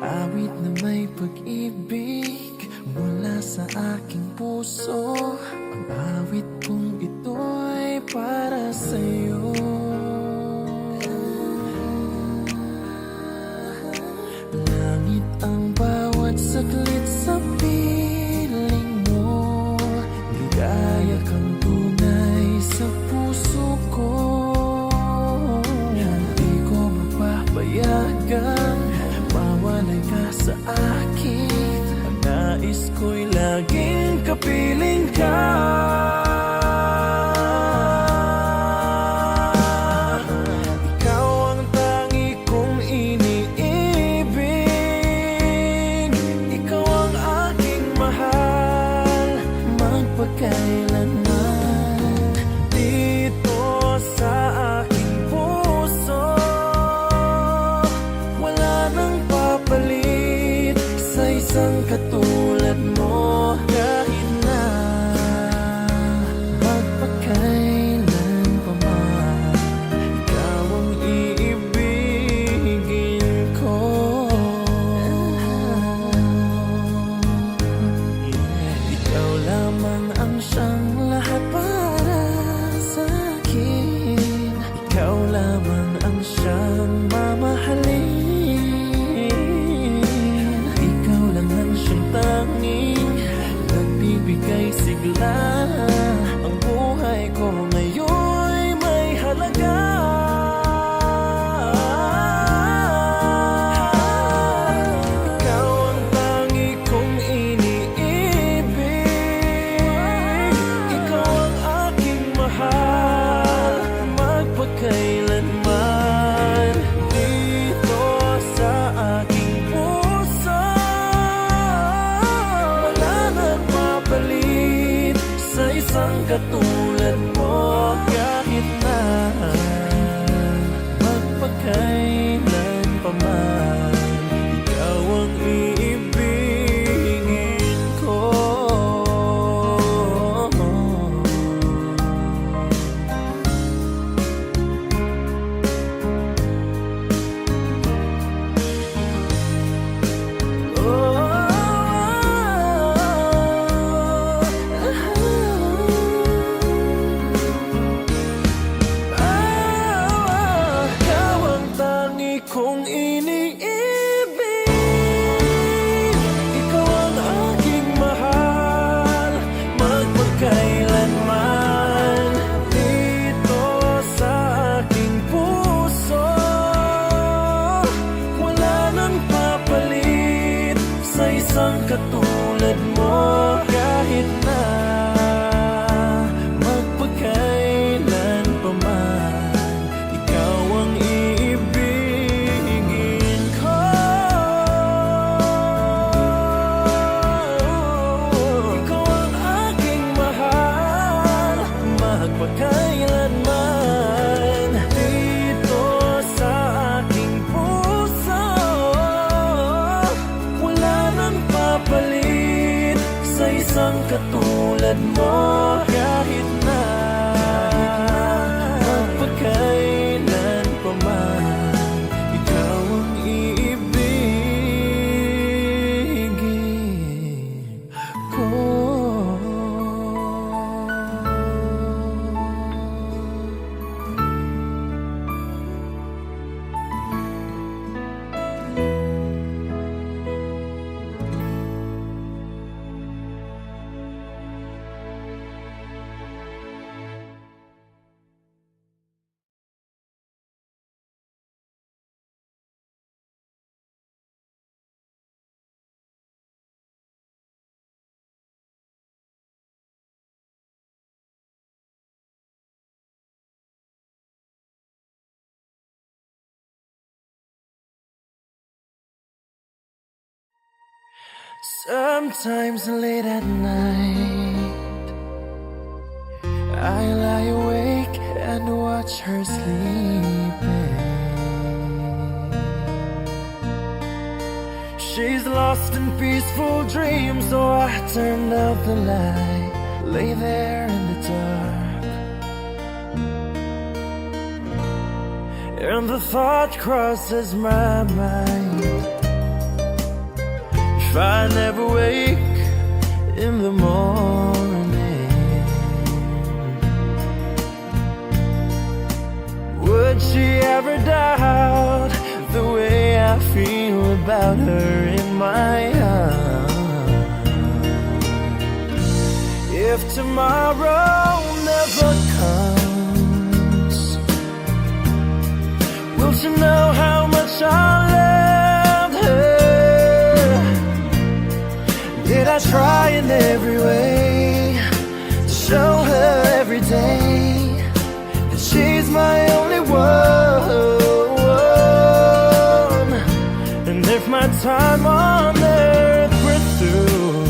Awit na may pag-ibig mula sa aking puso. Ang awit kong ito'y para sa'yo. Langit ang bawat saglit sa piling mo. Ligaya kang tunay sa puso ko. Hindi ko mapapayagang mawalay ka sa akin. Ang nais ko'y laging kapiling ka. Ikaw ang tangi kong iniibig. Ikaw ang aking mahal, magpakailanman. Dito sa aking puso, wala nang papalit sa isang katulad mo. Kahit na magpakailan pa man, ikaw ang iibigin ko. Ikaw lamang ang siyang lahat para sa akin. Ikaw lamang ang siyang mamahalin. Ikaw lang ang siyang tanging nagbibigay sigla. Ang buhay ko ngayon'y may halaga. Ikaw ang tangi kong iniibig. Ikaw ang aking mahal, magpakailanman. Dito sa aking puso, wala nang mapalit sa isang katulad mo. Kahit na magpakailan pa man, ikaw ang iibigin ko. Ikaw ang tangi kong iniibig. Ikaw ang aking mahal, magpakailanman. Dito sa aking puso, wala nang papalit sa isang katulad mo. Kahit na magpakailan pa man, ikaw ang iibigin ko. Ikaw ang aking mahal, magpakailanman. Dito sa aking puso, wala nang papalit sa isang katulad mo. Kahit na magpakailan pa man, ikaw ang iibigin ko. Sometimes late at night, I lie awake and watch her sleeping. She's lost in peaceful dreams, so I turned out the light, lay there in the dark, and the thought crosses my mind. if I never wake in the morning? Would she ever doubt the way I feel about her in my heart? If tomorrow never comes, will she know how much I loved her? Did I try in every way to show her every day that she's my only one? And if my time on earth were through,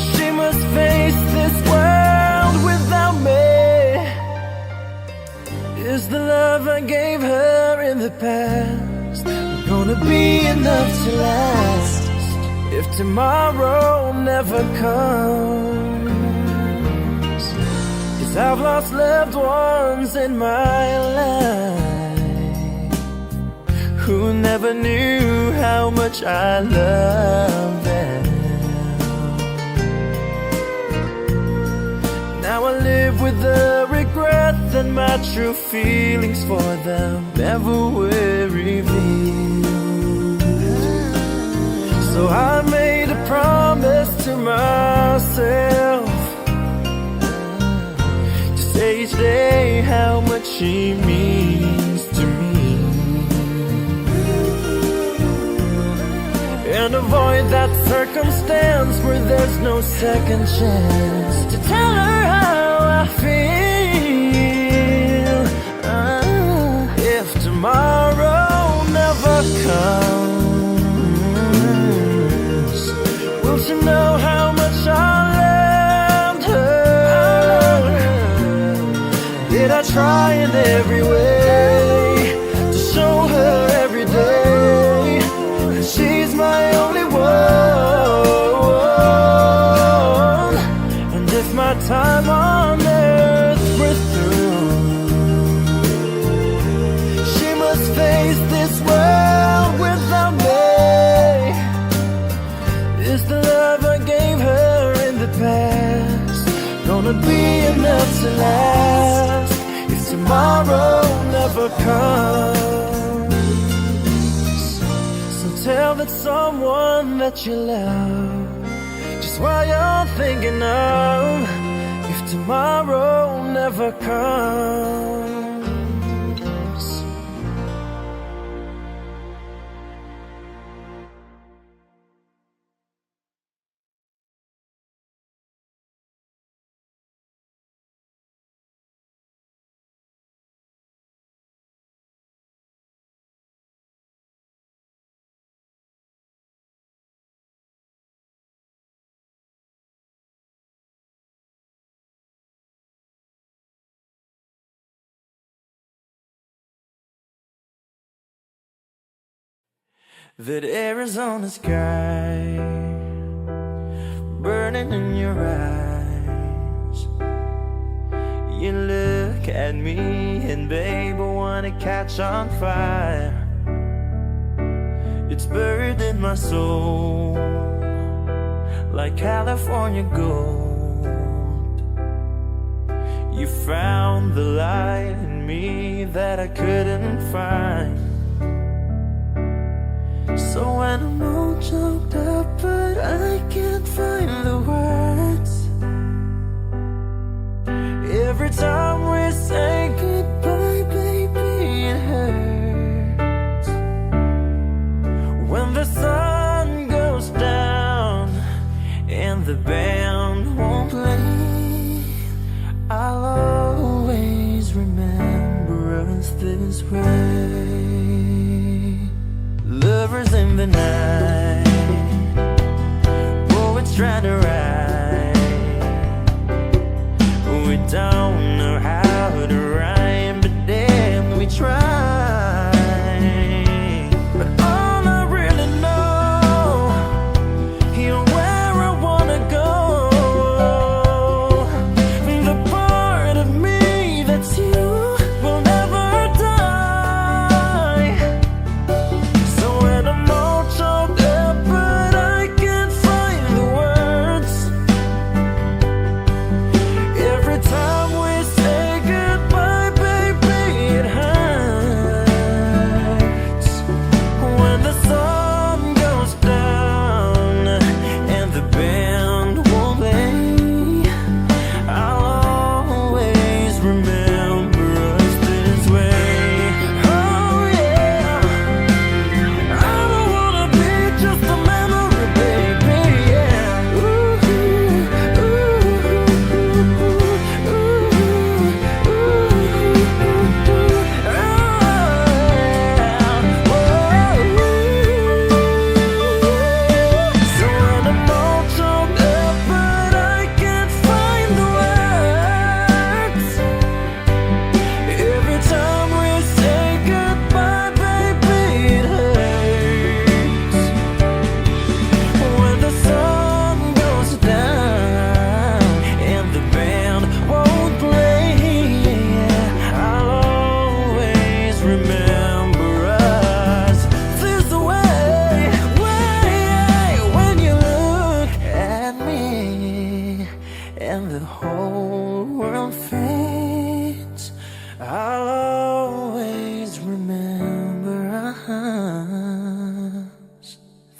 she must face this world without me. Is the love I gave her in the past gonna be enough to last if tomorrow never comes? 'Cause I've lost loved ones in my life who never knew how much I loved them. Now I live with the regret that my true feelings for them never were revealed. So I made a promise to myself to say each day how much she means to me, and avoid that circumstance where there's no second chance to tell her how I feel. If tomorrow never comes, will she know how much I loved her? Did I try in every way to show her every day that she's my only one? And if my time on earth were through, she must face this world without me. Is the love I gave her in the past gonna be enough to last if tomorrow never comes? So tell that someone that you love just what you're thinking of if tomorrow never comes. That Arizona sky burning in your eyes. You look at me and babe, I wanna catch on fire. It's buried in my soul like California gold. You found the light in me that I couldn't find. So when I'm all choked up but I can't find the words, every time we say goodbye, baby, it hurts. When the sun goes down and the band won't play, I'll always remember us this way. Lovers in the night, poets trying to write. We don't know how to rhyme, but damn, we try. But all I really know, you're where I wanna go. The part of me that's you will never die. So when I'm all choked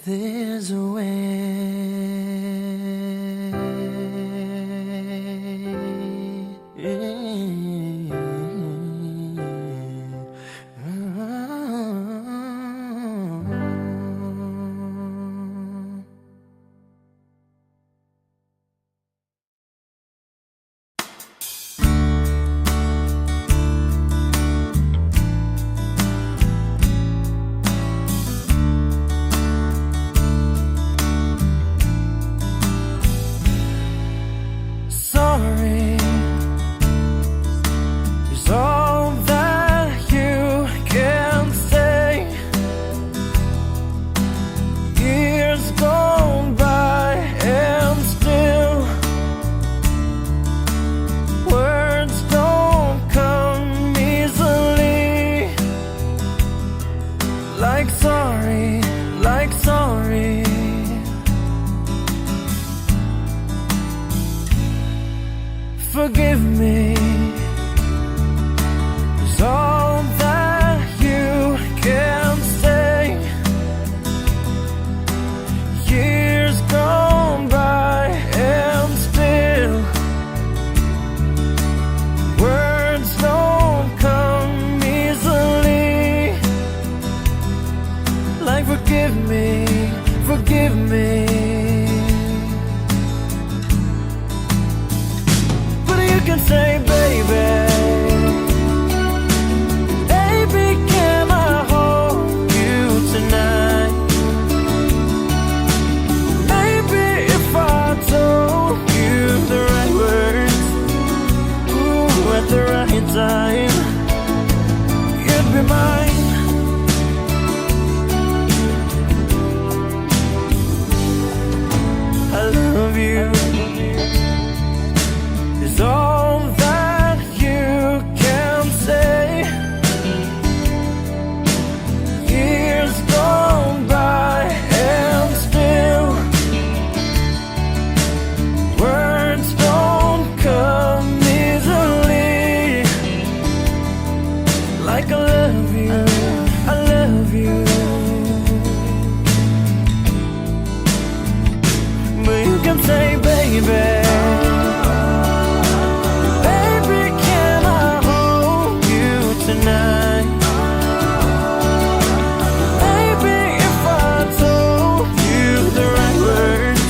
there's a sorry is all that you can say. Years gone by and still words don't come easily. Like sorry, like sorry. Forgive me is all that you can say. Years gone by and still words don't come easily. Like forgive me, forgive me. You can say, baby, baby, can I hold you tonight? Maybe if I told you the right words, ooh, at the right time, you'd be mine. I love you is all that you can say. Years gone by and still words don't come easily. Like I love you, I love you. But you can say, baby, tonight. Maybe if I told you the right words,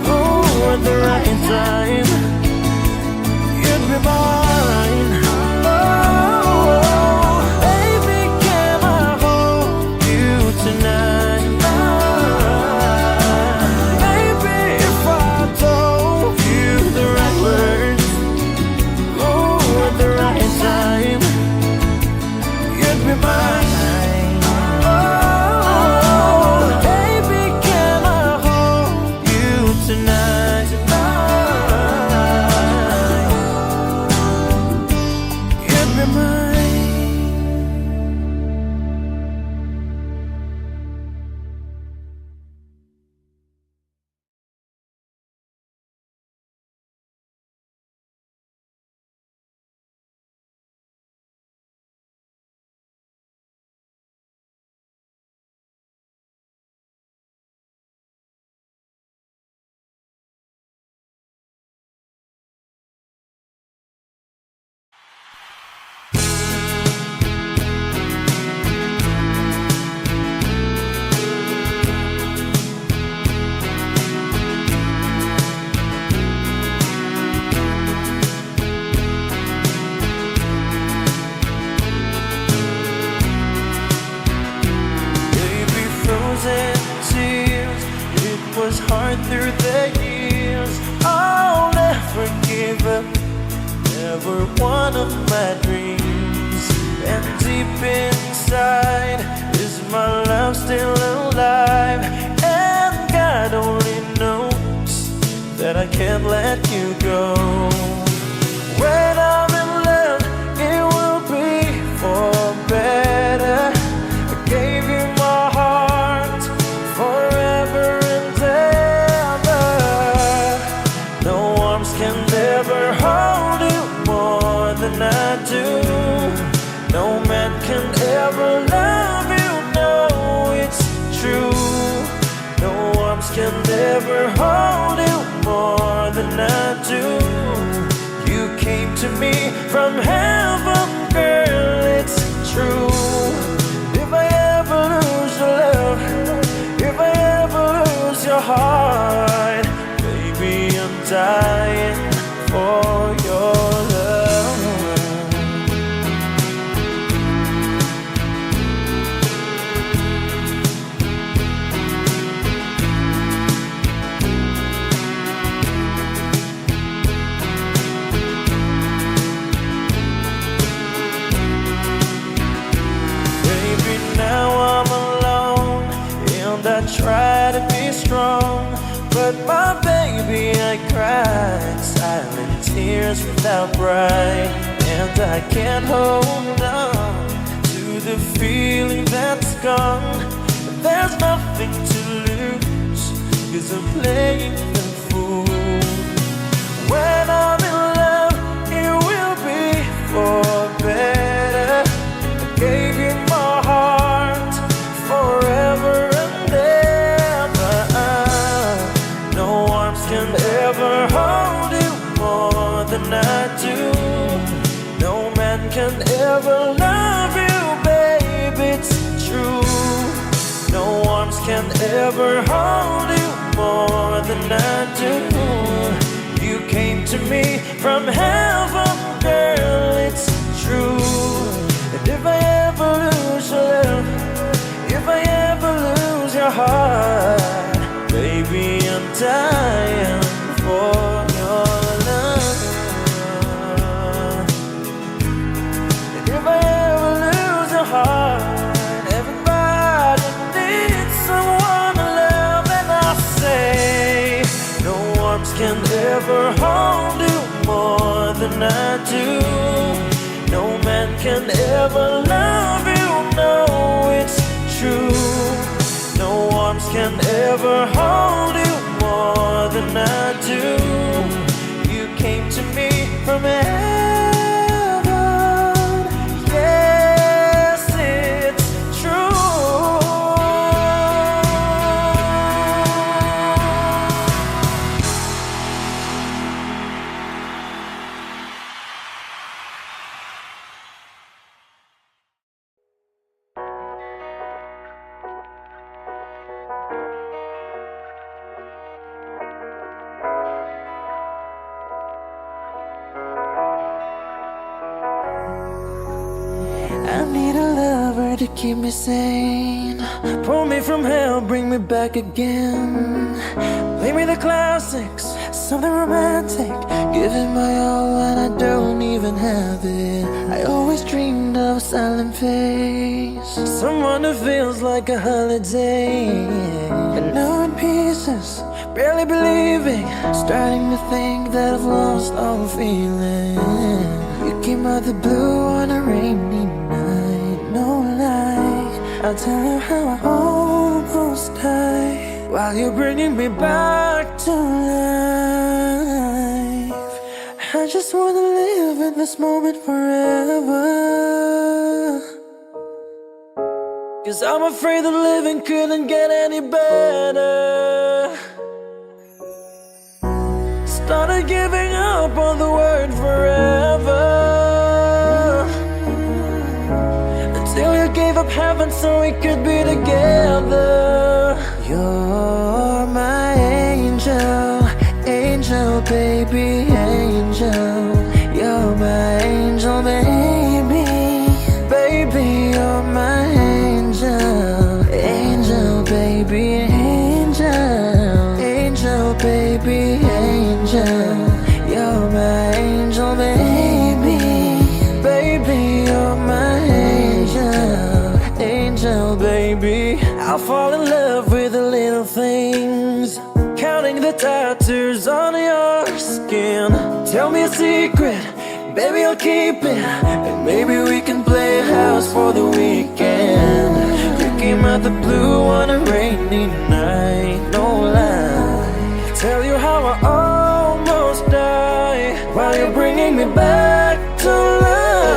oh, at the right time, you'd be mine. Oh, baby, can I hold you tonight? Maybe if I told you the right words, oh, at the right time, be mine. Oh, baby, can I hold you tonight? You'd be mine. Was hard through the years. I'll never give up, never one of my dreams. And deep inside, is my love still alive? And God only knows that I can't let you go. When I'm in love, it will be for better. I gave you my heart forever. Never hold you more than I do. No man can ever love you, no, it's true. from heaven, girl, it's true. If I ever lose your love, if I ever lose your heart, baby, I'm dying for your love. Baby, now I'm alone and I try to be strong, but my baby, I cried silent tears without pride, and I can't hold on to the feeling that's gone. There's nothing to lose, 'cause I'm playing the fool. When I'm in love, it will be for better. I gave you my heart forever and ever. No arms can ever hold you more than I do. No man can ever love you, babe, it's true. No arms can ever hold you more than I do. You came to me from heaven, girl, it's true. And if I ever lose your love, if I ever lose your heart, baby, I'm dying for your love. And if I ever lose your heart, everybody needs someone to love, and I say, no arms can ever hold you more than I do. No man can ever love you, no, it's true. No arms can ever hold you more than I do. You came to me from heaven, yes, it's true. I need a lover to keep me sane. Pull me from hell, bring me back again. Play me the classics, something romantic. Give it my all when I don't even have it. I always dreamed of a silent face, someone who feels like a holiday. But now in pieces, barely believing, starting to think that I've lost all feeling. You came out the blue on a rainy night, no lie. I'll tell you how I almost died, while you're bringing me back to life. I just wanna live in this moment forever, 'cause I'm afraid that living couldn't get any better. Started giving up on the word forever, until you gave up heaven so we could be together. You're my angel, angel, baby, angel. You're my angel, baby, baby, you're my angel, angel, baby, angel, angel, baby, angel. You're my angel, baby, baby, you're my angel, angel, baby. I'll fall in love with the little things, counting the tattoos on your skin. Tell me a secret, baby, I'll keep it, and maybe we can play house for the weekend. You came out the blue on a rainy night, no lie. Tell you how I almost died, while you're bringing me back to life.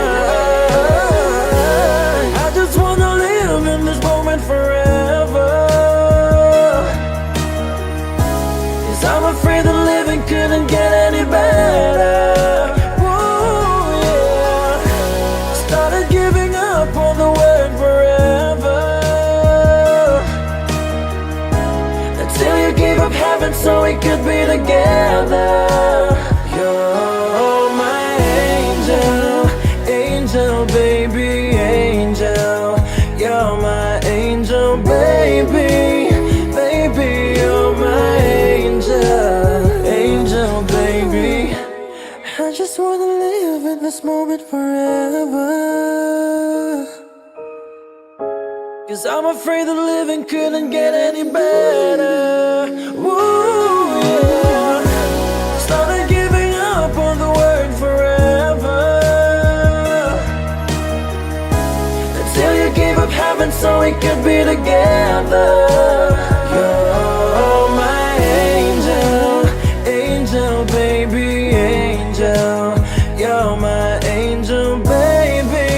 I just wanna live in this moment forever, 'cause I'm afraid that living couldn't get any better. Whoa, yeah. so we could be together. You're my angel, angel, baby, angel. You're my angel, baby, baby, you're my angel, angel, baby. I just wanna live in this moment forever, 'cause I'm afraid that living couldn't get any better. Ooh, yeah. Started giving up on the word forever, until you gave up heaven so we could be together. You're my angel, angel, baby, angel. You're my angel, baby,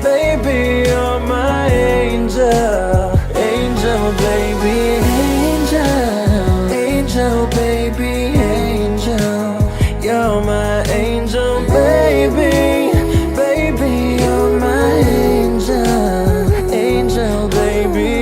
baby, you're my angel, angel, baby, angel, angel, baby, angel. You're my angel, baby, baby, you're my angel, angel, baby.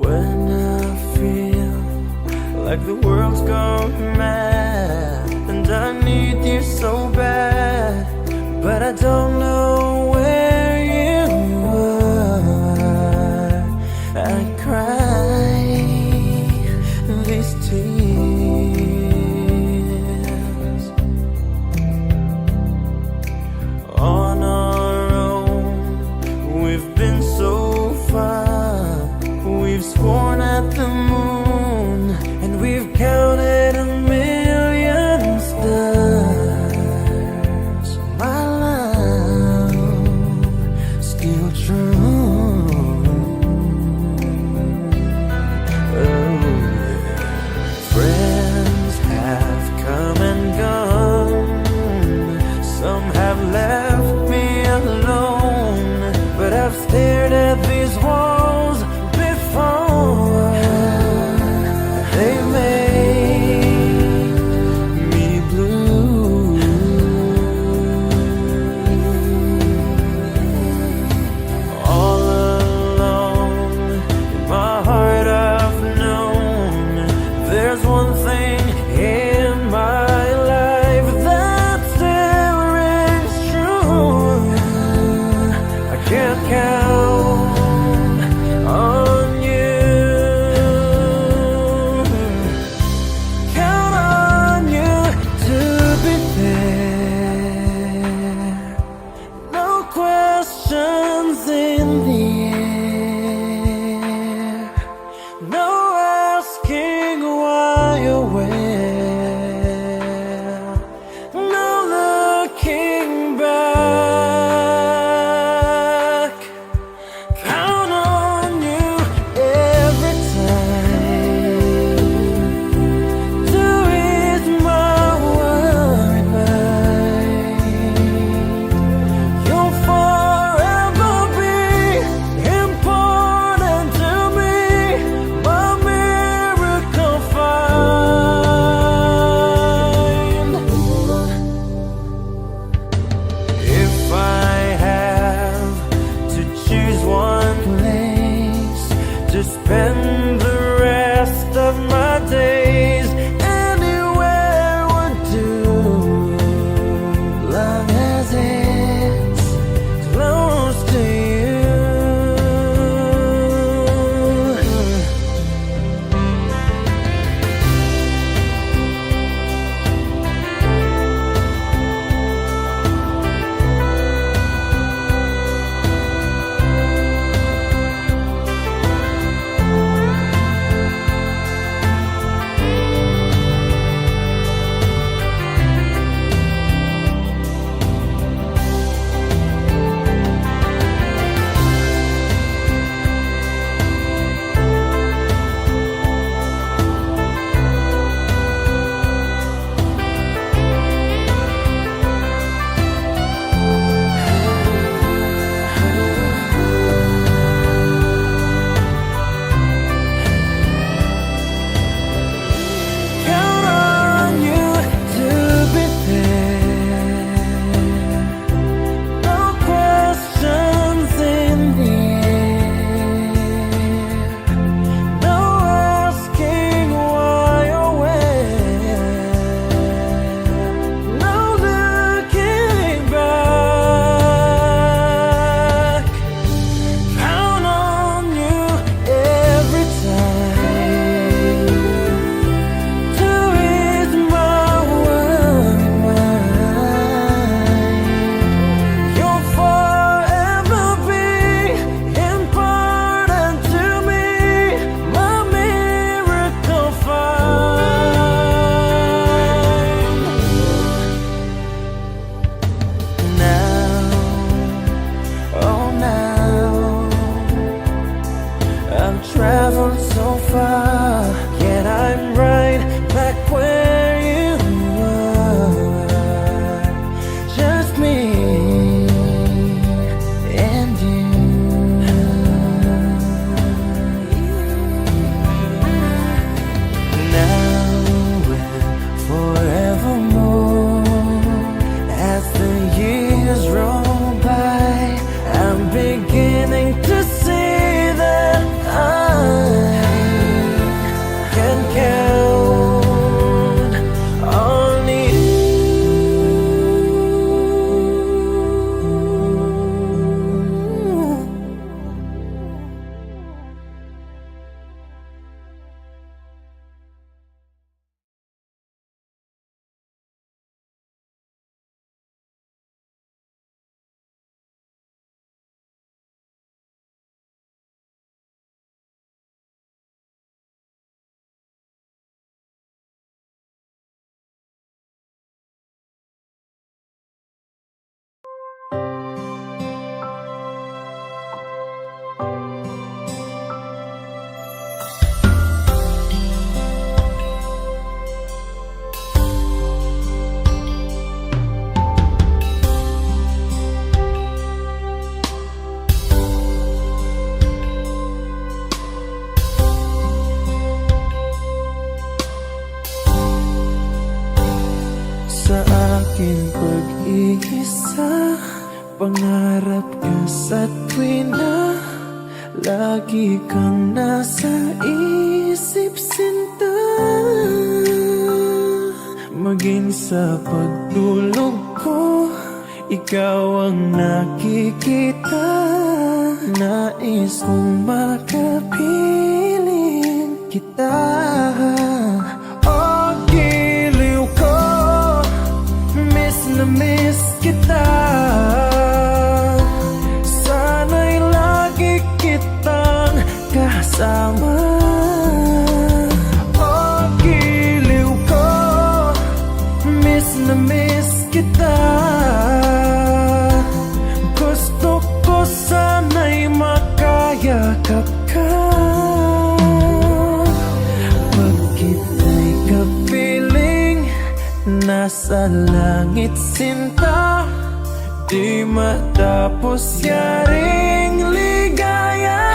When I feel like the world's gone mad and I need you so bad, but I don't know where you are, I cry these tears on our own. We've been so far, we've sworn at the moon, and we've counted a million stars. My life aking pag-iisa, pangarap ka sa tuwina, lagi kang nasa isip, sinta. Maging sa pagtulog ko, ikaw ang nakikita. Nais kong makapiling kita. Oh, giliw ko, miss na miss kita. Sana'y lagi kitang kasama. Oh, giliw ko, miss na miss kita. Gusto ko sana'y makayakap ka. Pag kita'y kapiling, nasa langit, sinta. Di matapos yaring ligaya.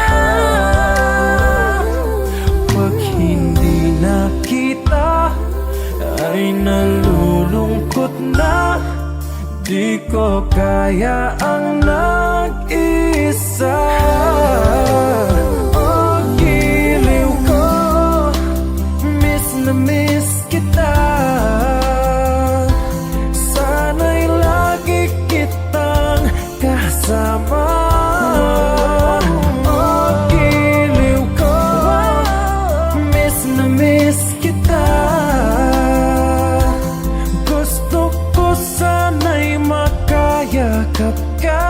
Pag hindi nakita, ay nalulungkot na. Di ko kaya ang nag-isa. Oh, giliw ko, miss na miss kita. Sana'y lagi kitang kasama. Oh, giliw ko, miss na miss kita. Gusto ko sana'y makayakap ka.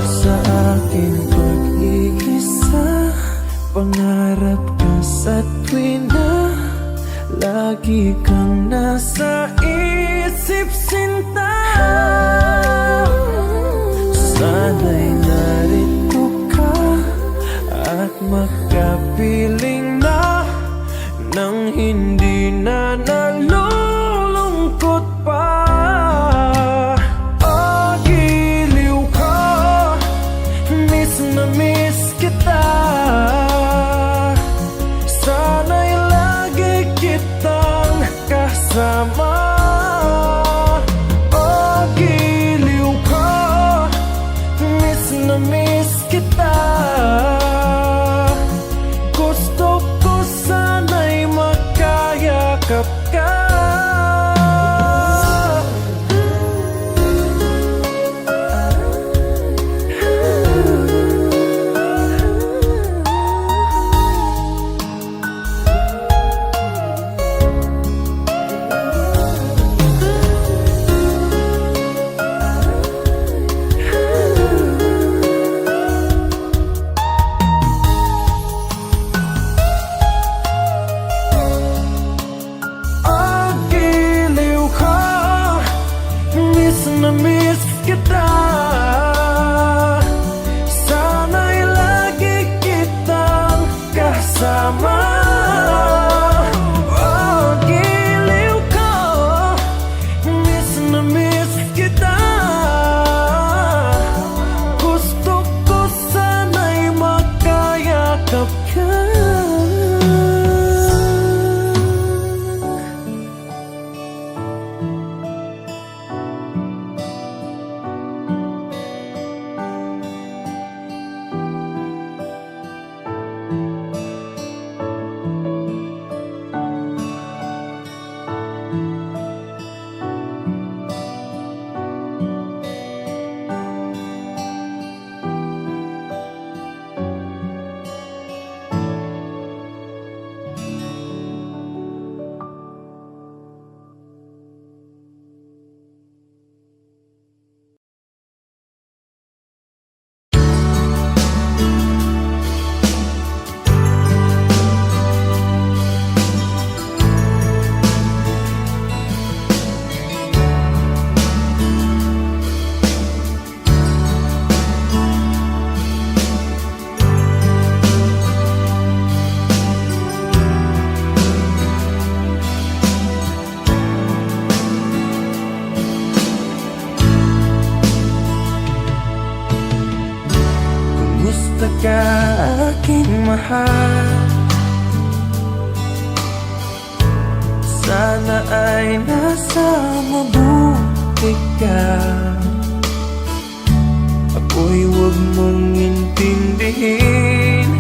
Sa aking pag-iisa, pangarap ka sa tuwina, lagi kang nasa isip, sinta. Sana'y narito ka at makapiling na, nang hindi na nalulungkot pa. Oh, giliw ko, miss na miss kita. Sana'y lagi kitang kasama. Oh, giliw ko, miss na miss kita. Gusto ko sana'y makayakap ka. Oh, giliw ko, miss na miss kita. Sana'y lagi kitang kasama. Oh, giliw ko, miss na miss kita. Gusto ko sana'y makayakap ka. Kumusta ka, aking mahal? Sana ay nasa mabuti ka. Ako'y huwag mong intindihin,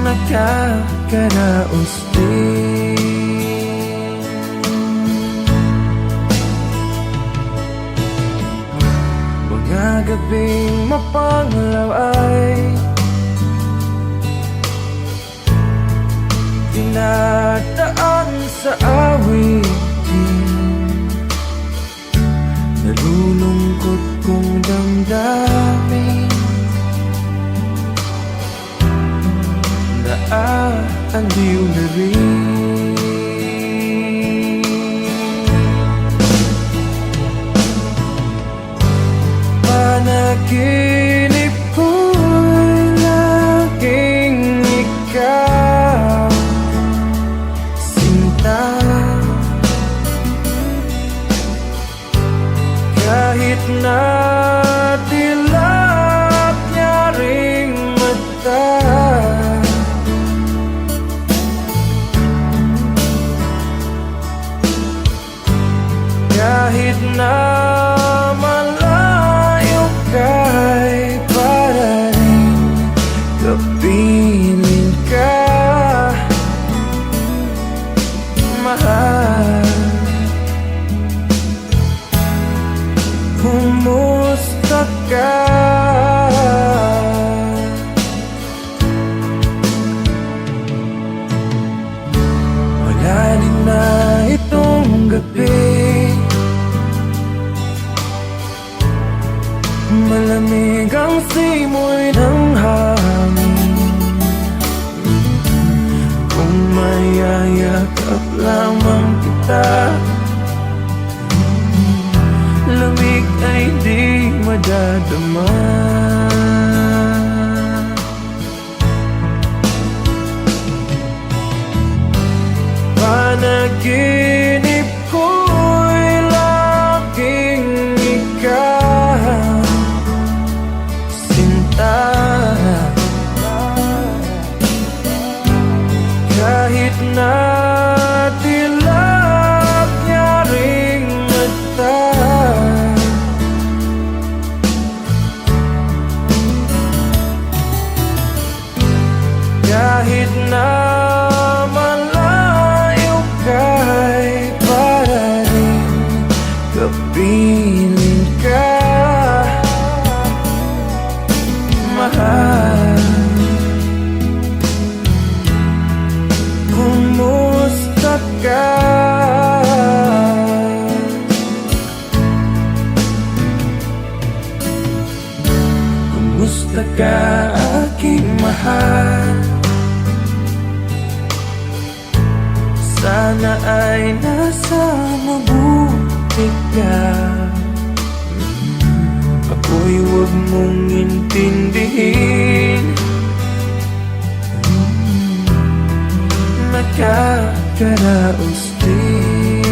nakakaraos din. Mga gabing mapanglaw ay dinadaan sa awitin, nalulungkot kong damdamin, naaalaliw na rin. Panaginip ko'y laging ikaw, sinta. Kahit na dilap niya ring mata, kahit na malayo ka'y para rin kapiling ka, mahal. Kumusta ka? Malalim na itong gabi, malamig ang simoy ng hangin. Kung mayayakap lamang kita, lamig ay di madadama. Panaginip ko'y laging ikaw, sinta. Kahit na dilap niya ring mata, kahit na malayo ka'y para rin kapiling ka, mahal. Kumusta ka? Kumusta ka, aking mahal? Sana ay nasa mabuti ka. Ako'y huwag mong intindihin, nakakaraos din.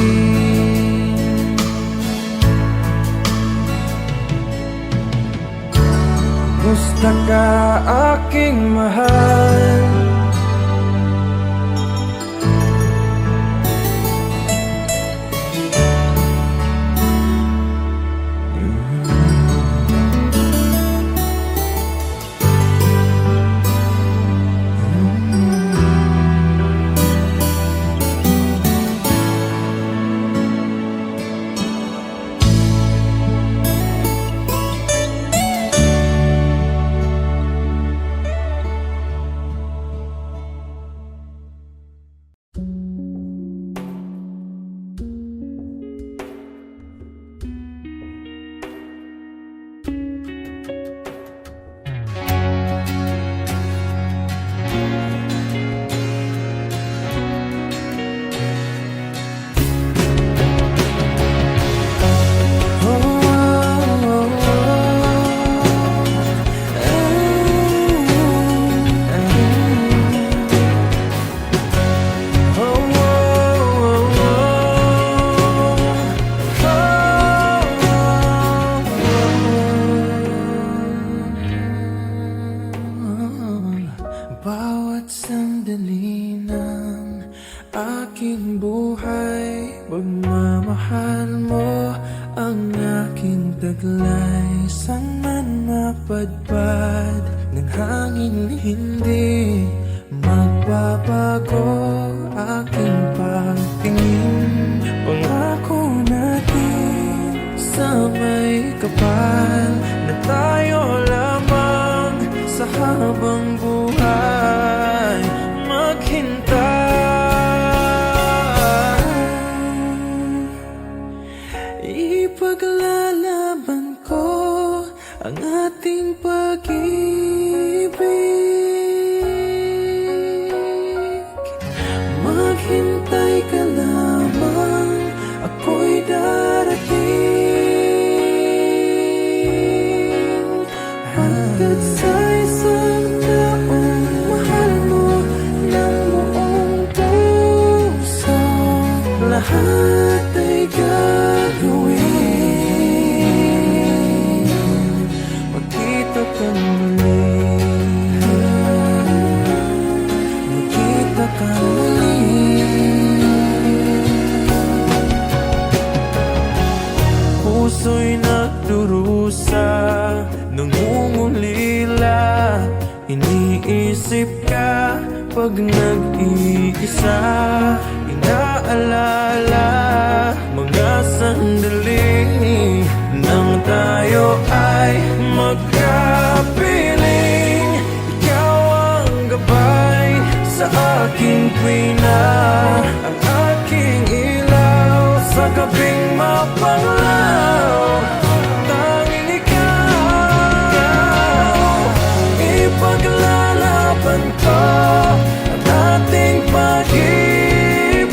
Kumusta ka, aking mahal? aking buhay, pagmamahal mo ang aking taglay. Saan man mapadpad ng hangin, hindi magbabago aking pagtingin. Pangako natin sa may kapal na tayo lamang sa habang buhay maghintay. Ipaglalaban ko ang ating pag-ibig. Maghintay ka lamang, ako'y darating. Hanggat sa isang taong mahal mo ng buong puso, lahat ay gagawin. Magkita ka muli, magkita ka muli. Puso'y nagdurusa, nangungulila. Iniisip ka pag nag-iisa. Inaalala mga sandali nang tayo ay magkapiling. Ikaw ang gabay sa aking tuwina, ang aking ilaw sa gabing mapanglaw. Tanging ikaw, ipaglalaban ko ang ating pag-ibig.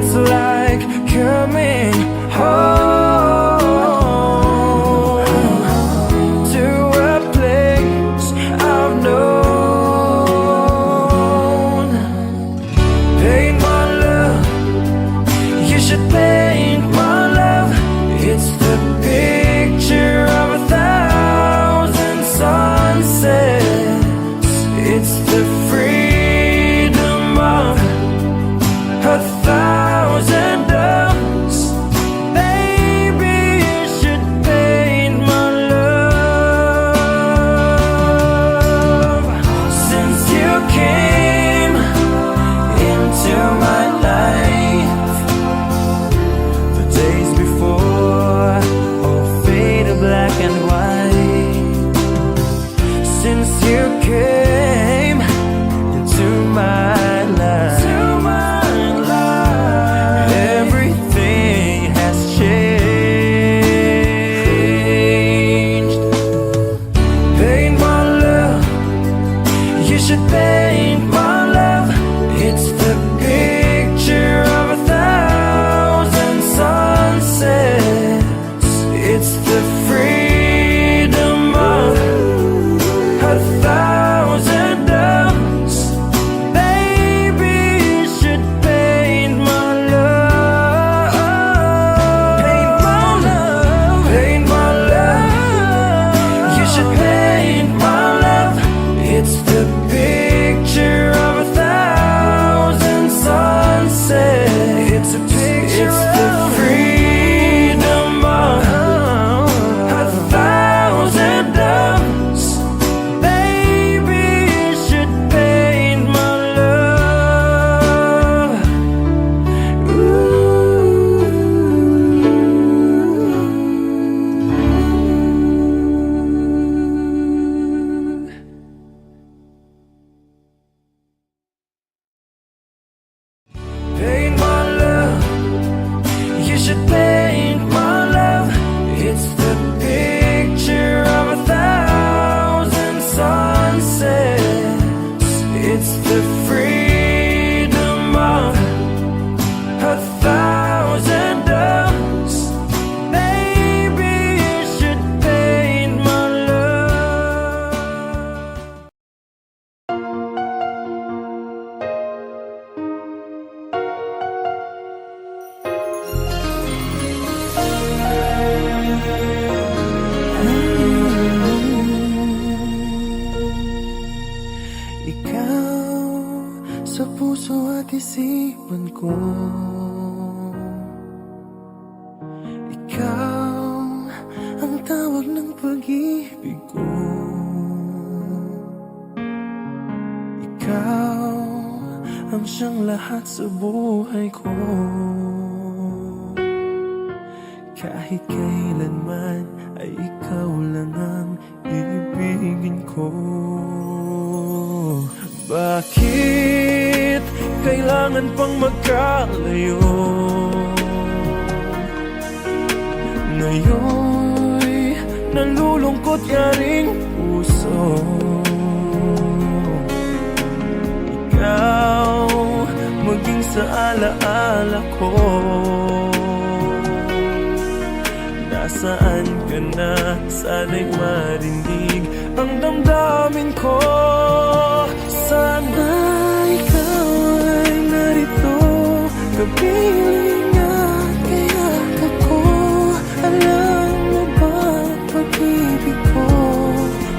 it's like coming home to a place I've known. Paint my love, you should paint my love. It's the picture of 1,000 sunsets. It's the freedom of 1,000 doves. Baby, you should paint my love. Since you came into my life, the days before all fade to black and white. Since you came into my life, everything has changed. Paint my love, you should paint my love. It's the picture of 1,000 sunsets. It's the freedom of 1,000 doves. Baby, you should paint my love. Paint my love. Paint my love. You should paint my love. It's the picture of 1,000 sunsets. It's a picture. It's the freedom of 1,000 doves. Baby, you should paint my love. Paint my love, you should paint my love. It's the picture of 1,000 sunsets. It's the freedom of 1,000 doves. Baby, you should paint my love. Ikaw sa puso at isipan ko. Ikaw ang tawag ng pag-ibig ko. Ikaw ang siyang lahat sa buhay ko. Kahit kailanman ay ikaw lang ang ibigin ko. Bakit kailangan pang magkalayo? Ngayon'y nalulungkot yaring puso. Ikaw maging sa alaala ko. Nasaan ka na? Sana'y marinig ang damdamin ko. Sana ikaw ay narito, kapiling at kayakat ko. Alam mo ba, pag-ibig ko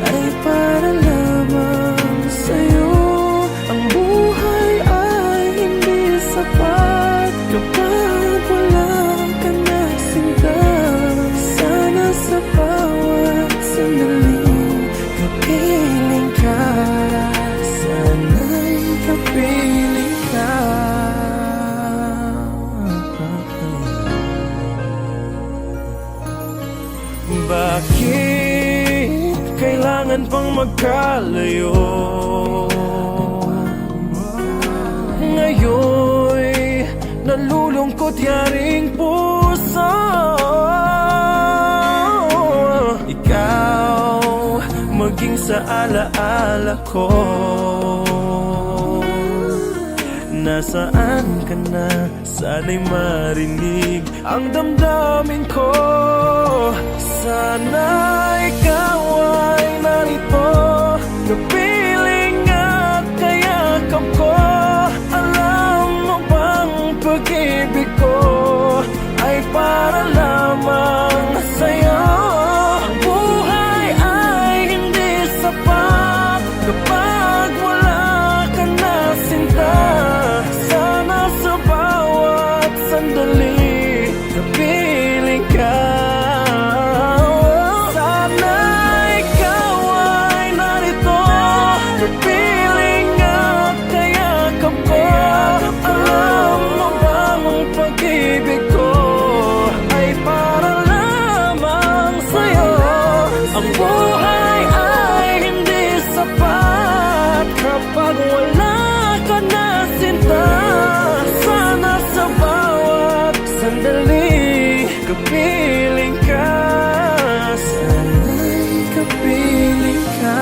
ay para lamang sa'yo. Ang buhay ay hindi sapat kapag wala ka na sinta. Sana sa bawat sandaling kapiling ka. Sana'y kapiling ka. Bakit kailangan pang magkalayo? Ngayon'y nalulungkot yaring puso. Ikaw maging sa alaala ko. nasaan ka na, sana'y marinig ang damdamin ko. Sana ikaw ay narito, kapiling at kayakap ko. Alam mo bang pag-ibig ko ay para lamang sa'yo? Ang buhay ay hindi sapat kapag wala ka na sinta. Sana sa bawat sandali kapiling ka. Sana ikaw ay narito, kapiling at kayakap ko. Alam mo bang ang pag-ibig ko ay para lamang sa'yo? Ang buhay ay hindi sapat kapag wala ka na sinta. Sana sa bawat sandali kapiling ka. Sana'y kapiling ka.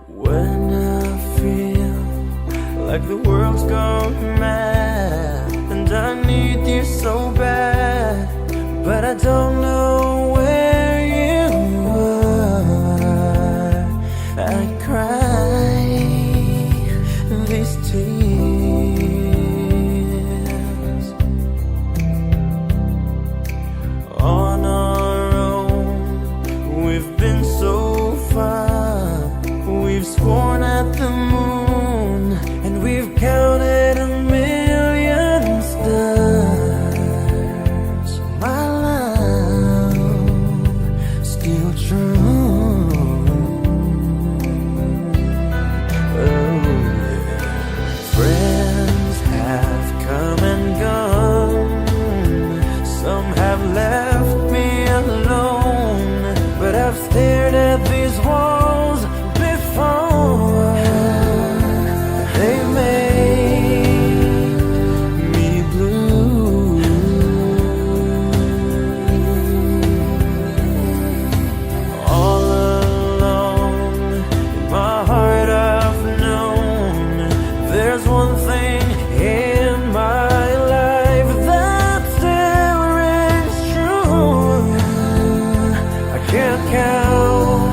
When I feel like the world's gone mad and I need you so bad, but I don't know where you are, I cry these tears on our own. We've been so far, we've sworn at the moon, and we've counted a million stars. My love, still true. Oh, friends have come and gone, some have left me alone, but I've stared at these walls before. They made me blue. All along in my heart I've known there's one thing in my life that still rings true. I can't count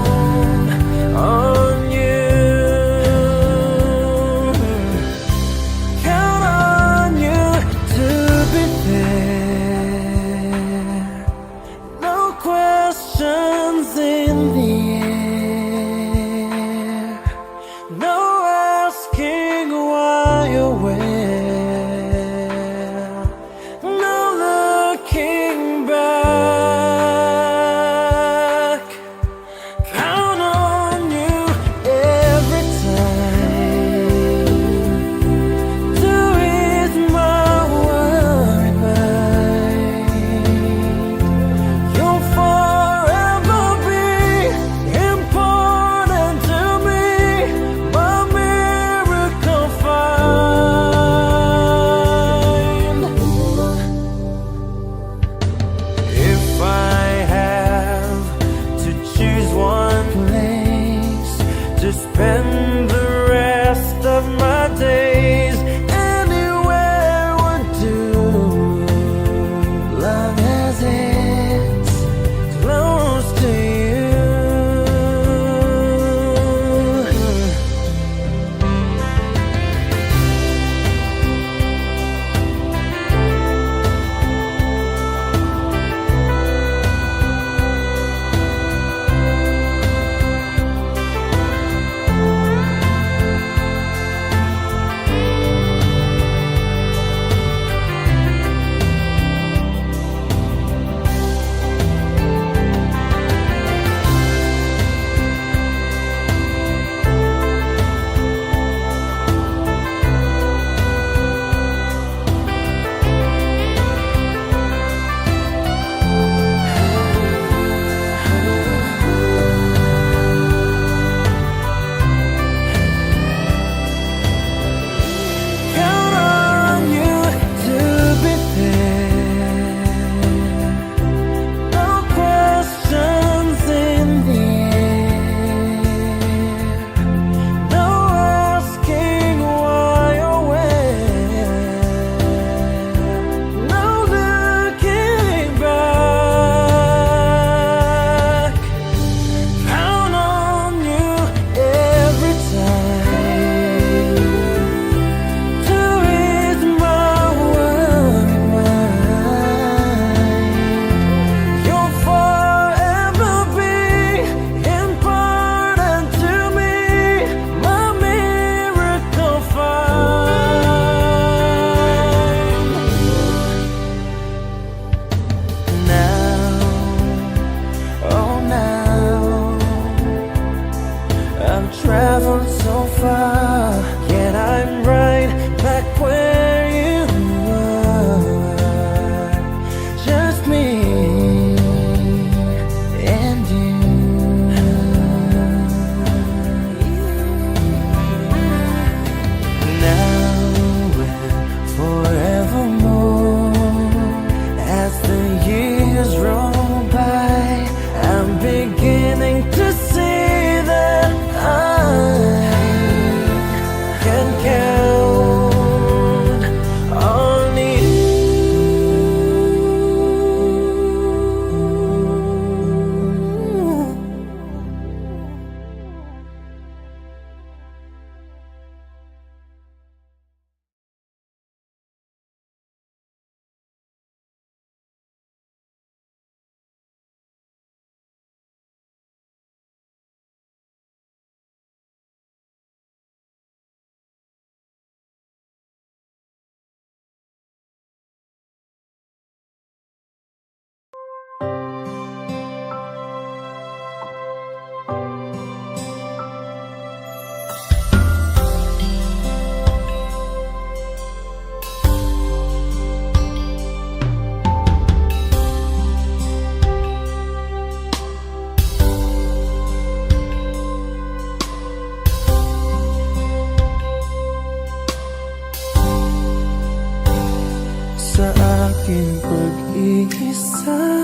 pag-iisa,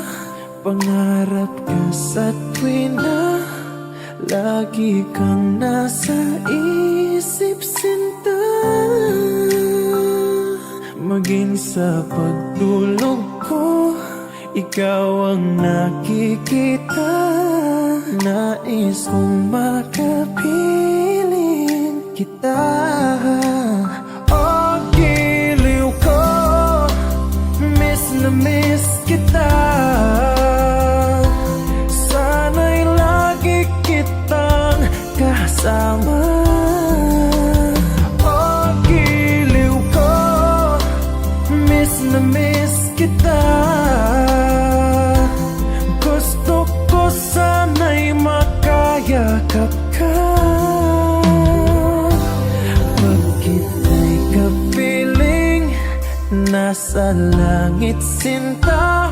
pangarap ka sa tuwina, lagi kang nasa isip, sinta. Maging sa pagtulog ko, ikaw ang nakikita. Nais kong makapiling kita. Oh, giliw ko, miss na miss kita. Sana'y lagi kitang kasama. Oh, giliw ko, miss na miss kita. Gusto ko sana'y makayakap ka. Pag kita'y kapiling, nasa langit, sinta.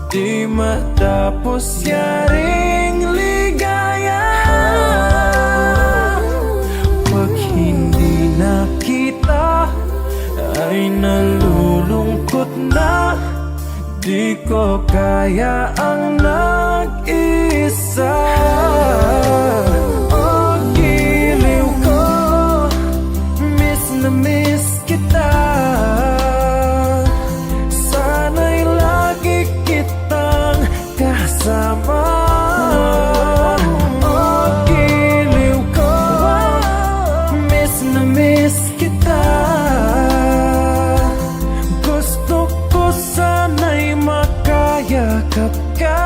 Di matapos yaring ligaya. Pag hindi nakita, ay nalulungkot na. Di ko kaya ang nag-isa. Oh, giliw ko, miss na miss kita. Sana'y lagi kitang kasama. Oh, giliw ko, miss na miss kita. Gusto ko sana'y makayakap ka.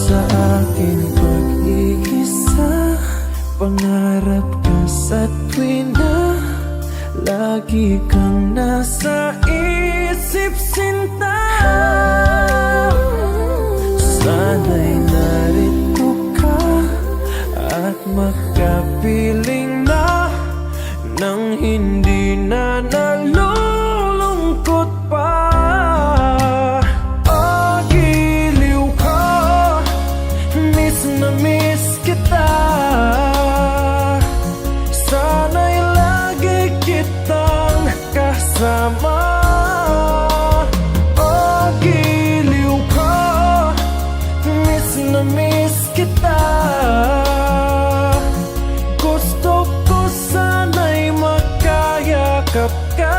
Sa aking pag-iisa, pangarap ka sa tuwina, lagi kang nasa isip, sinta. Sana'y narito ka at makapiling na, nang hindi na nalulungkot pa. Oh, giliw ko, miss na miss kita. Sana'y lagi kitang kasama. Oh, giliw ko, miss na miss kita. Gusto ko sana'y makayakap ka.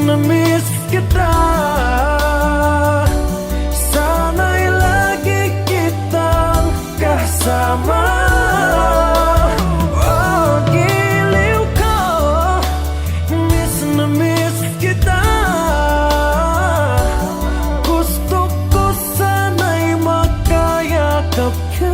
Na miss kita. Sana'y lagi kitang kasama. Oh, giliw ko, miss na miss kita. Gusto ko sana'y makayakap ka.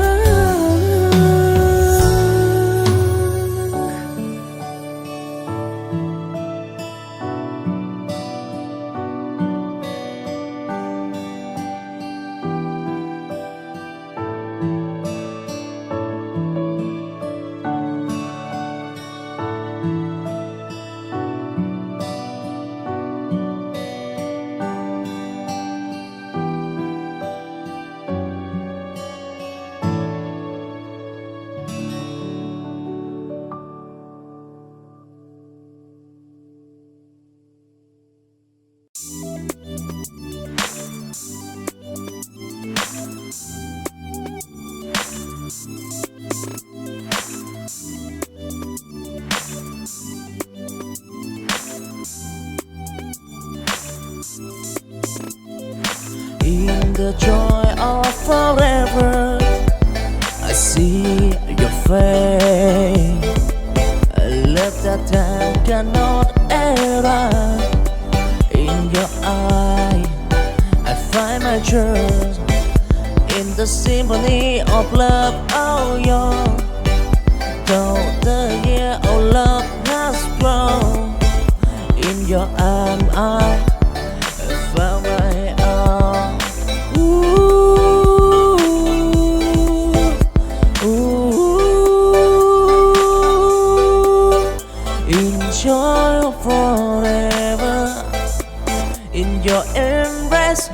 In the joy of forever, I see your face. A love that I cannot erase. In your eye, I find my truth. In the symphony of love, oh young. Though the year of love has grown, your arm I found my own. Ooh, ooh. Enjoy forever in your embrace,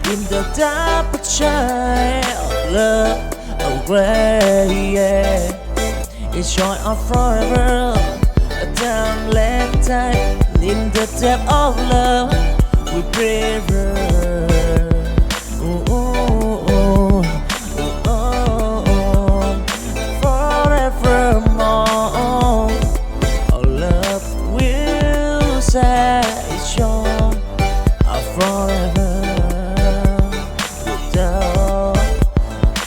in the dark child love away, yeah. Enjoy forever, a time left time in the depth of love we prefer. Ooh, ooh, ooh, ooh, forevermore, our love will say sure forever. Without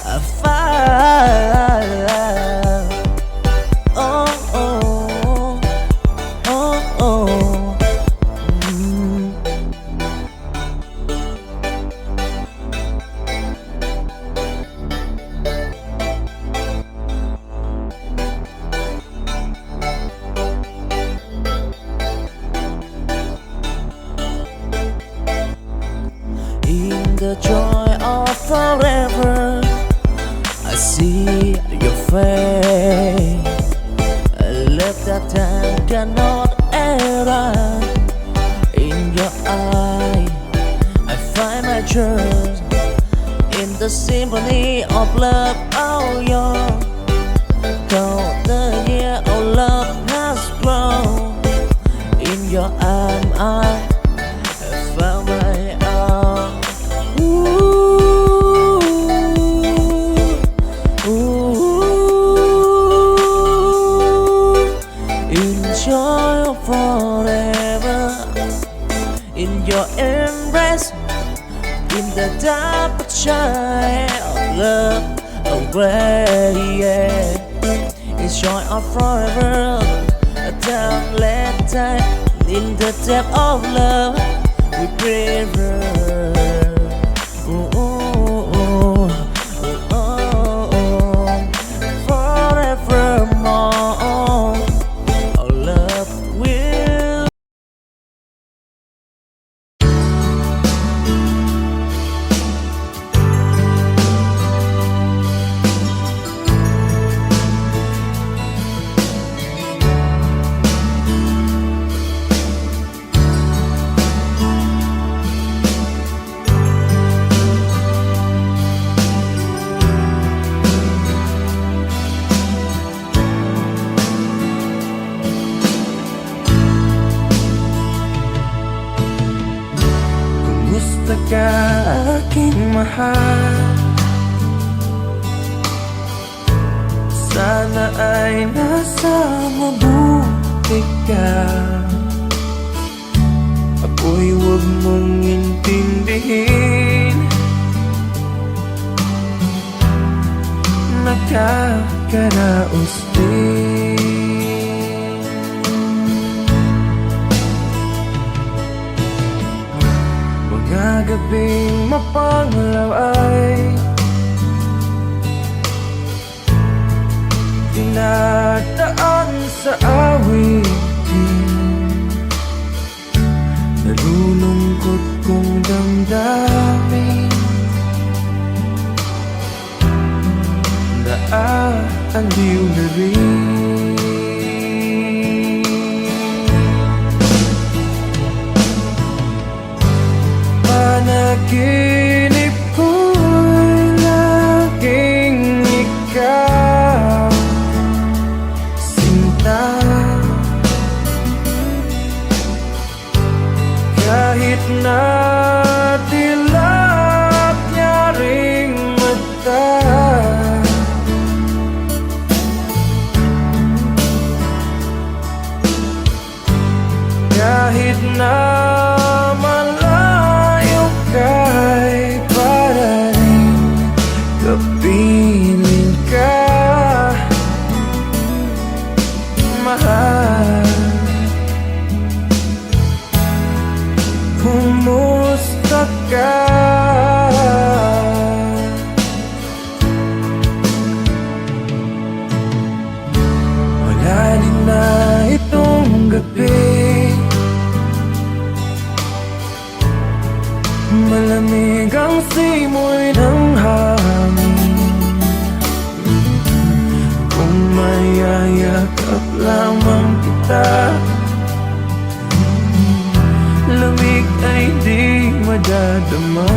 a fire, oh, oh, oh, oh. In the joy of forever, I see your face. I left that time cannot err. In your eye, I find my trust. In the symphony of love, oh yeah. The year of love has grown. In your arm, I found my own. Ooh, ooh. Enjoy forever in your embrace, in the dark child love away, yeah. Enjoy forever, a time left time in the depth of love we prefer. Ooh, ooh, ooh, ooh, forevermore, our love will. Kumusta ka aking mahal? Sana ay nasa mabuti ka. Ako'y huwag mong intindihin, nakakaraos din. Mga gabing mapanglaw ay dinadaan sa awitin. Nalulungkot kong damdamin, naaaliw na rin. Panaginip ko'y laging ikaw, sinta. Kahit na dilap niya ring mata, kahit na malayo ka'y para rin kapiling ka, mahal. Kumusta ka? Wala din na itong gabi, Malamig ang simoy ng hangin. Kung mayayakap lamang kita, lamig ay di madadama.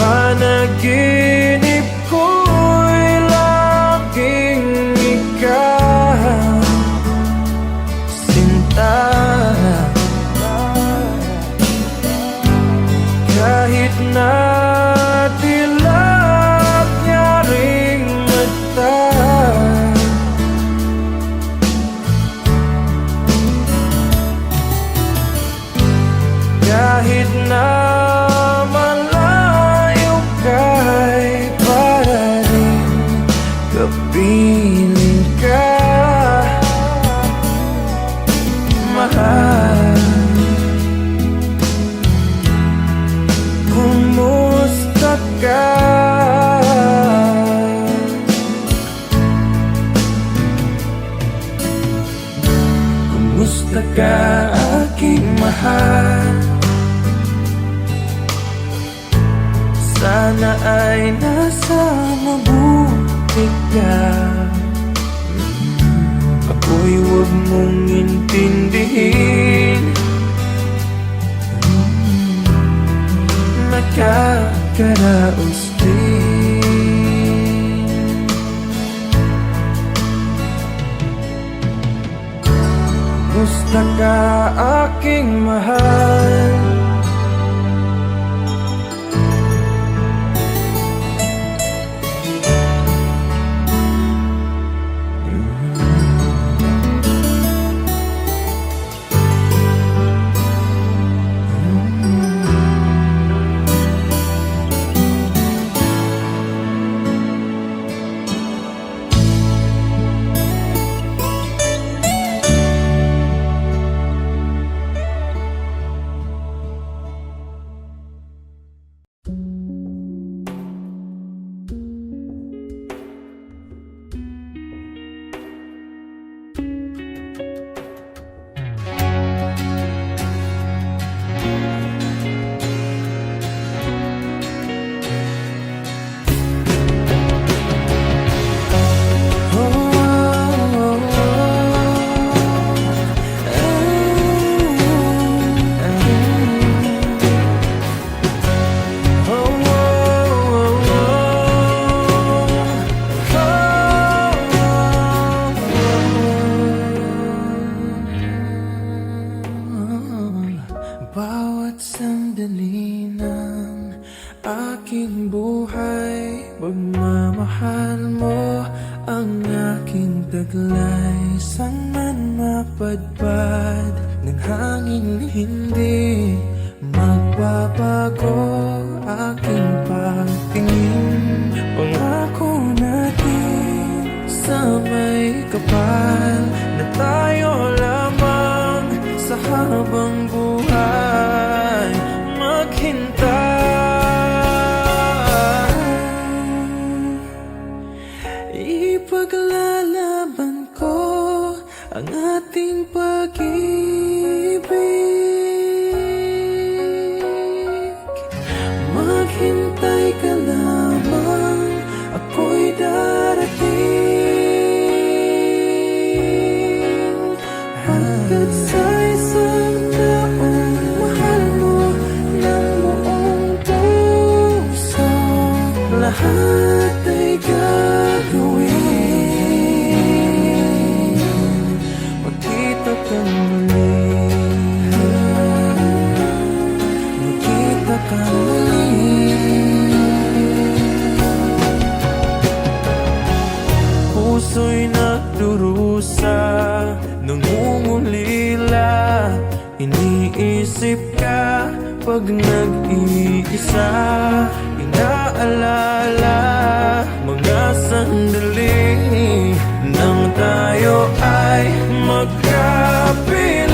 Panaginip ko'y laging ikaw, sinta. Kahit na dilap niya ring mata, kahit na malayo ka'y parating kapiling ka, mahal. Kumusta ka? Kumusta ka, aking mahal? Sana ay nasa mabuti ka. Ako'y huwag mong intindihin, nakakaraos din. Kumusta ka, aking mahal? Bawat sandali ng aking buhay, pagmamahal mo ang aking taglay. Saan man mapadpad ng hangin, hindi magbabago aking pagtingin. Pangako natin sa may kapal na tayo lamang sa habang buhay maghintay. Ipaglalaban ko ang ating pag-ibig. Maghintay ka lamang, ako'y darating. Hanggat sa isang taong mahal mo ng buong puso, lahat ay gagawin. Magkita ka muli, magkita ka muli. Puso'y nagdurusa, nangungulila, iniisip ka pag nag-iisa. Inaalala mga sandali nang tayo ay magkapiling.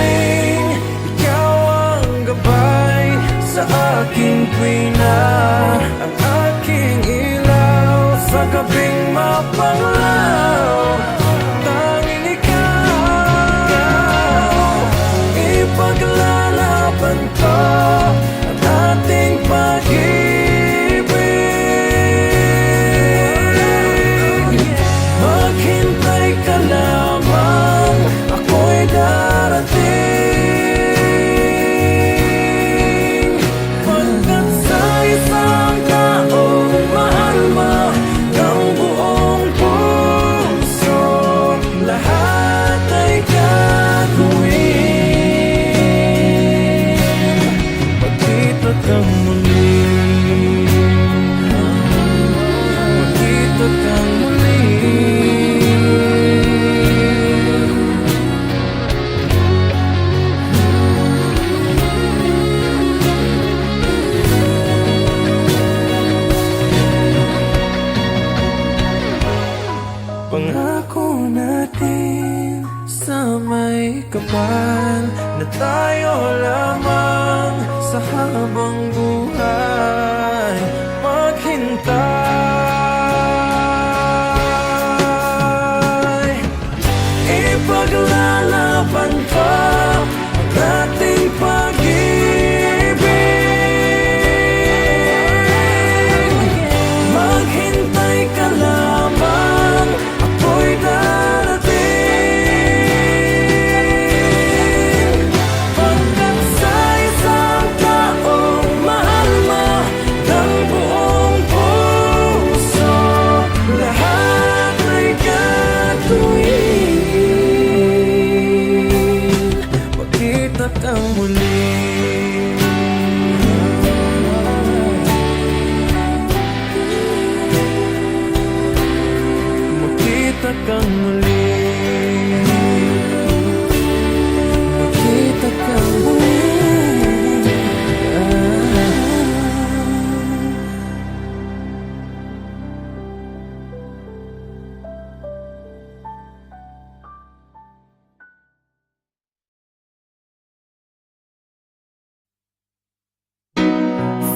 Ikaw ang gabay sa aking tuwina, ang aking ilaw sa gabing mapanglaw. Tanging ikaw ka man, na tayo lamang sa habang buhay maghintay. Ipaglalaban pa ang ating pag-ibig. Maghintay ka lamang, ako'y darating. Pagkat sa isang taong mahal mo ng buong puso, lahat ay gagawin. Magkita kang muli. Magkita kang muli. Magkita kang muli.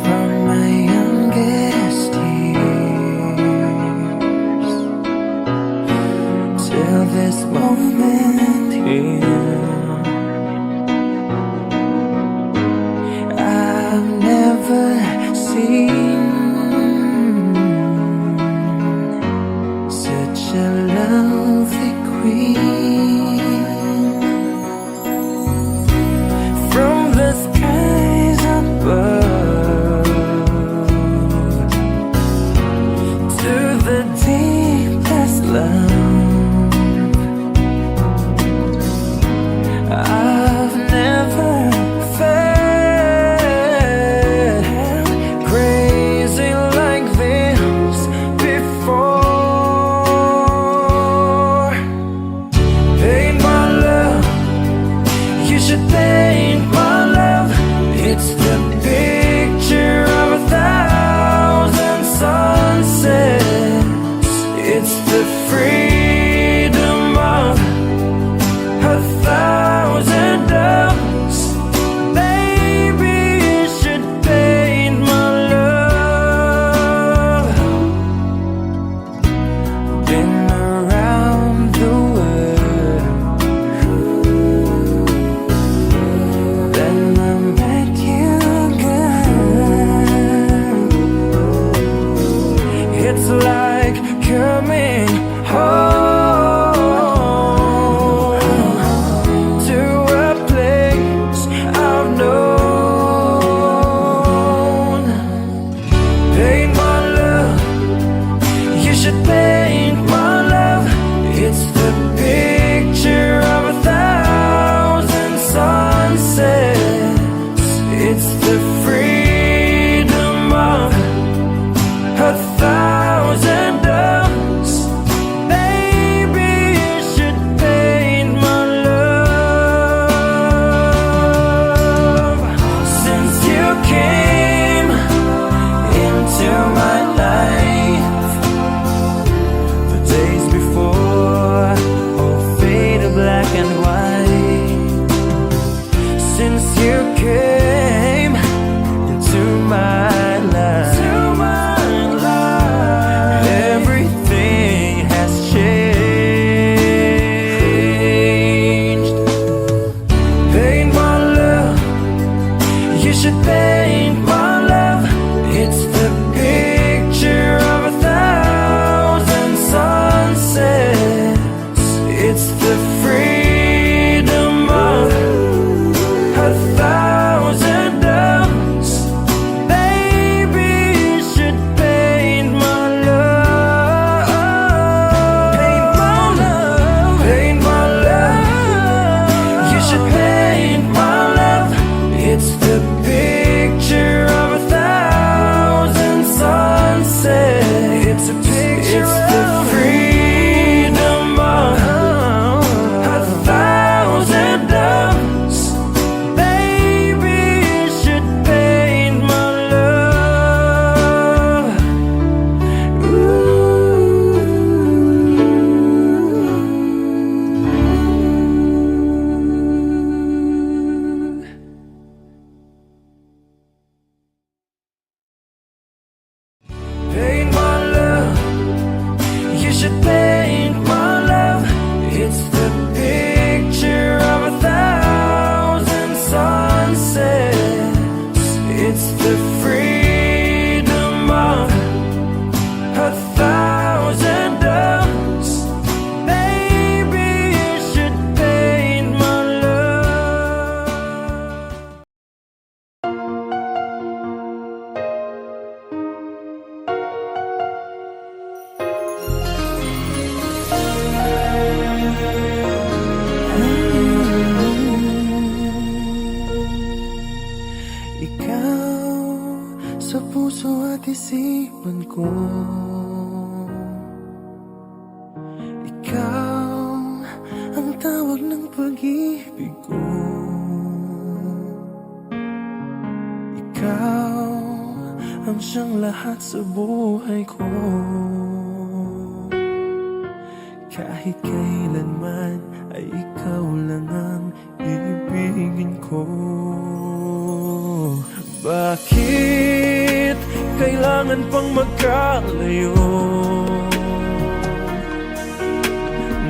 From my youngest years till this moment here, I've never seen such a lovely queen. From the skies above to the deepest love, I've never felt crazy like this before. Paint my love, you should paint my love. It's the picture of 1,000 sunsets. It's the freedom of 1,000 doves. Baby, you should paint my love. Been around the world, then I met you, girl. It's like coming home to a place I've known. Paint my love, you should paint my love. It's the picture of 1,000 sunsets. It's the freedom of 1,000 doves. Baby, you should paint my love. Since you came into my life, the days before all faded black and white. Since you came into my life, everything has changed. Paint my love, you should paint my love. It's the picture of 1,000 sunsets. It's the freedom of 1,000 doves. Baby, you should paint my love. Paint my love. Paint my love. You should paint my love. It's the picture of 1,000 sunsets. It's a picture. It's the freedom of isipan ko. Ikaw ang tawag ng pag-ibig ko. Ikaw ang siyang lahat sa buhay ko. Kahit kailanman ay ikaw lang ang ibigin ko. Bakit kailangan pang magkalayo?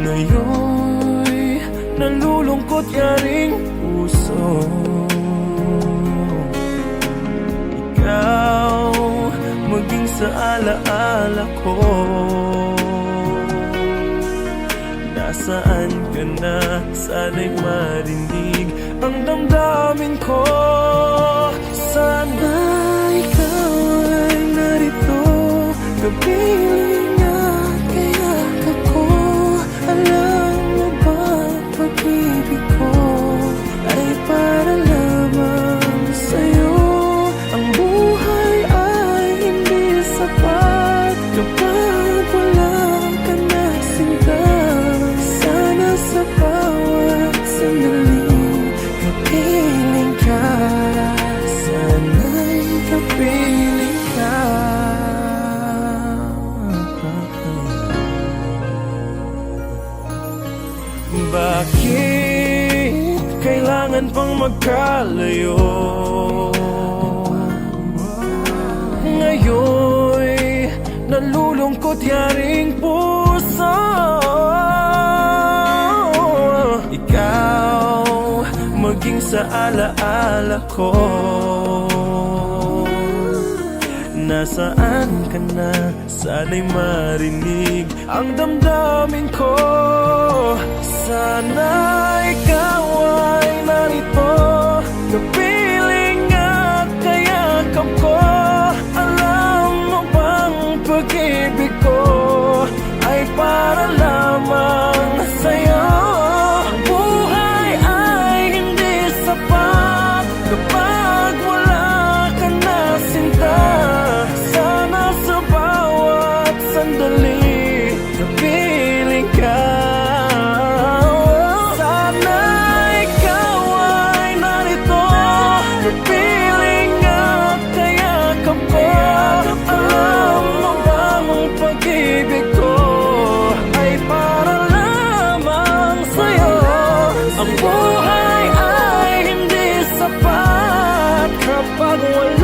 Ngayon'y nalulungkot yaring puso. Ikaw maging sa alaala ko. Nasaan ka na? Sana'y marinig ang damdamin ko. Sana ikaw ay narito, kapiling at kayakap ko. Alam mo ba, pag-ibig ko ay para lamang sa'yo. Ang buhay ay hindi sapat kapag wala ka na sinta. Sana sa bawat sandali kapiling ka. Sana'y kapiling ka. Bakit kailangan pang magkalayo? Ngayon'y nalulungkot yaring puso. Ikaw maging sa alaala ko. Nasaan ka na? Sana'y marinig ang damdamin ko. Sana ikaw ay narito, kapiling at kayakap ko. Alam mo bang pag-ibig ko ay para lamang sa'yo. Ang buhay ay hindi sapat kapag wala ka na sinta. Sana sa bawat sandali kapiling ka. Sana ikaw ay narito, kapiling at kayakap ko. Alam mo bang pag-ibig ko ay para lamang sa'yo. Ang buhay ay hindi sapat kapag wala